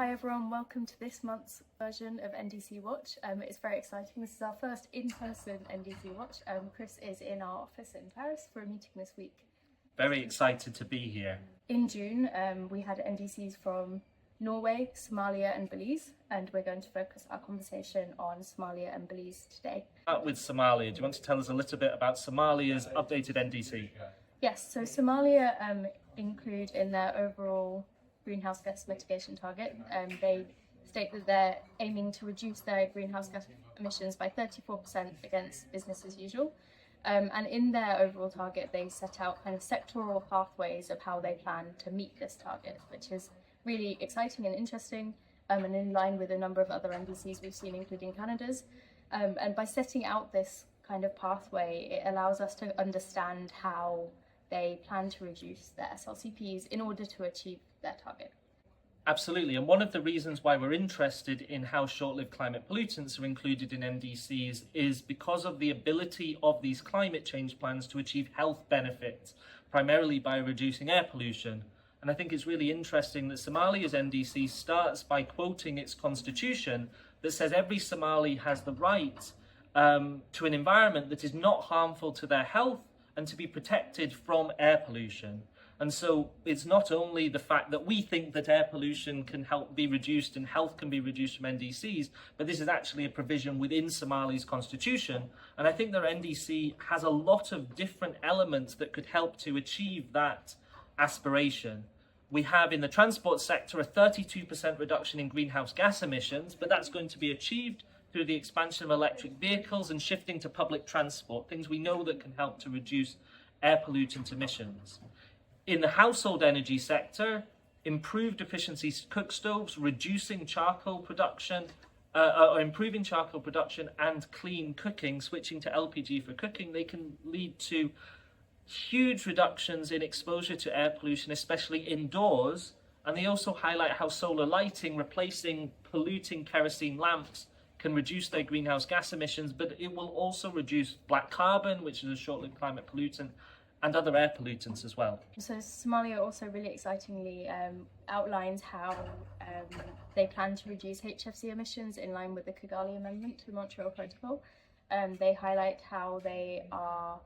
Hi everyone, welcome to this month's version of NDC Watch. It's very exciting. This is our first in-person NDC Watch. Chris is in our office in Paris for a meeting this week. Very excited to be here. In June, we had NDCs from Norway, Somalia and Belize, and we're going to focus our conversation on Somalia and Belize today. Start with Somalia. Do you want to tell us a little bit about Somalia's updated NDC? Yes, so Somalia include in their overall greenhouse gas mitigation target. They state that they're aiming to reduce their greenhouse gas emissions by 34% against business as usual. And in their overall target, they set out kind of sectoral pathways of how they plan to meet this target, which is really exciting and interesting, and in line with a number of other NDCs we've seen, including Canada's. And by setting out this kind of pathway, it allows us to understand how they plan to reduce their SLCPs in order to achieve their target. Absolutely, and one of the reasons why we're interested in how short-lived climate pollutants are included in NDCs is because of the ability of these climate change plans to achieve health benefits, primarily by reducing air pollution. And I think it's really interesting that Somalia's NDC starts by quoting its constitution that says every Somali has the right to an environment that is not harmful to their health and to be protected from air pollution. And so it's not only the fact that we think that air pollution can help be reduced and health can be reduced from NDCs, but this is actually a provision within Somali's constitution. And I think their NDC has a lot of different elements that could help to achieve that aspiration. We have in the transport sector a 32% reduction in greenhouse gas emissions, but that's going to be achieved through the expansion of electric vehicles and shifting to public transport, things we know that can help to reduce air pollutant emissions. In the household energy sector, improved efficiency cook stoves, reducing charcoal production, improving charcoal production and clean cooking, switching to LPG for cooking, they can lead to huge reductions in exposure to air pollution, especially indoors. And they also highlight how solar lighting, replacing polluting kerosene lamps, can reduce their greenhouse gas emissions, but it will also reduce black carbon, which is a short-lived climate pollutant, and other air pollutants as well. So Somalia also really excitingly outlines how they plan to reduce HFC emissions in line with the Kigali Amendment to the Montreal Protocol. They highlight how they are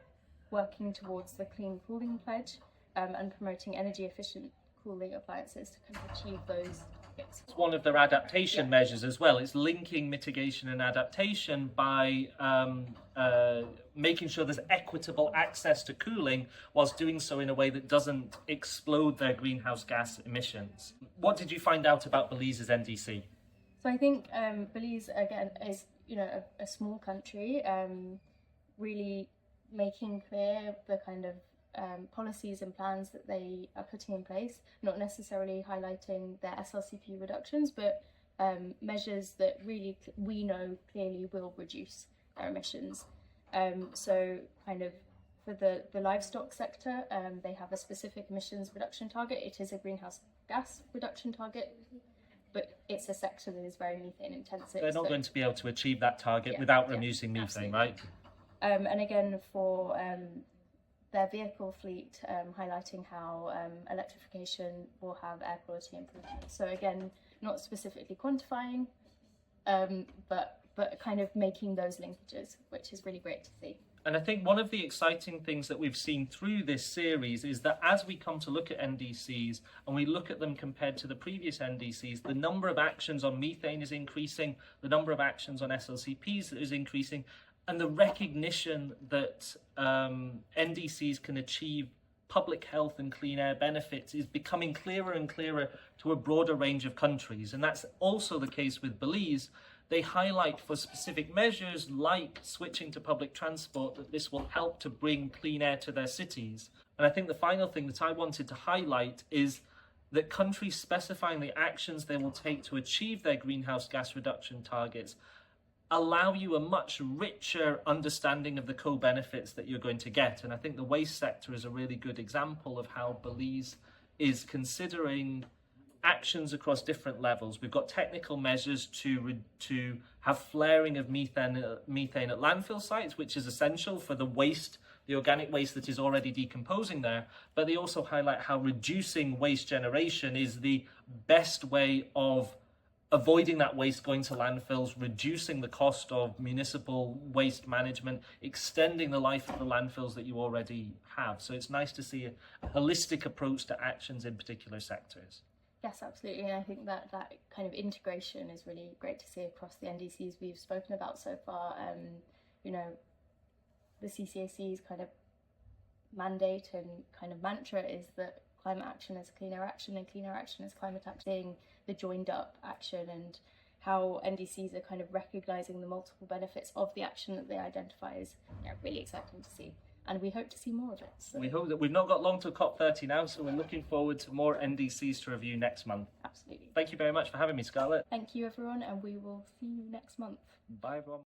working towards the Clean Cooling Pledge and promoting energy efficient cooling appliances to kind of achieve those targets. It's one of their adaptation measures as well. It's linking mitigation and adaptation by making sure there's equitable access to cooling whilst doing so in a way that doesn't explode their greenhouse gas emissions. What did you find out about Belize's NDC? So I think Belize, again, is a small country, really making clear the kind of policies and plans that they are putting in place, not necessarily highlighting their SLCP reductions, but measures that really we know clearly will reduce their emissions. So kind of for the livestock sector, they have a specific emissions reduction target. It is a greenhouse gas reduction target, but it's a sector that is very methane intensive. They're not going to be able to achieve that target without reducing methane, absolutely. Right? And again, for their vehicle fleet, highlighting how electrification will have air quality improvements. So again, not specifically quantifying, but kind of making those linkages, which is really great to see. And I think one of the exciting things that we've seen through this series is that as we come to look at NDCs and we look at them compared to the previous NDCs, the number of actions on methane is increasing, the number of actions on SLCPs is increasing, and the recognition that NDCs can achieve public health and clean air benefits is becoming clearer and clearer to a broader range of countries. And that's also the case with Belize. They highlight for specific measures like switching to public transport that this will help to bring clean air to their cities. And I think the final thing that I wanted to highlight is that countries specifying the actions they will take to achieve their greenhouse gas reduction targets allow you a much richer understanding of the co-benefits that you're going to get. And I think the waste sector is a really good example of how Belize is considering actions across different levels. We've got technical measures to have flaring of methane at landfill sites, which is essential for the waste, the organic waste that is already decomposing there. But they also highlight how reducing waste generation is the best way of avoiding that waste going to landfills, reducing the cost of municipal waste management, extending the life of the landfills that you already have. So it's nice to see a holistic approach to actions in particular sectors. Yes, absolutely. And I think that kind of integration is really great to see across the NDCs we've spoken about so far. You know, the CCAC's kind of mandate and kind of mantra is that climate action is cleaner action and cleaner action is climate action, the joined up action, and how NDCs are kind of recognising the multiple benefits of the action that they identify is really exciting to see. And we hope to see more of it. So. We hope that we've not got long to COP30 now, so we're looking forward to more NDCs to review next month. Absolutely. Thank you very much for having me, Scarlett. Thank you, everyone, and we will see you next month. Bye, everyone.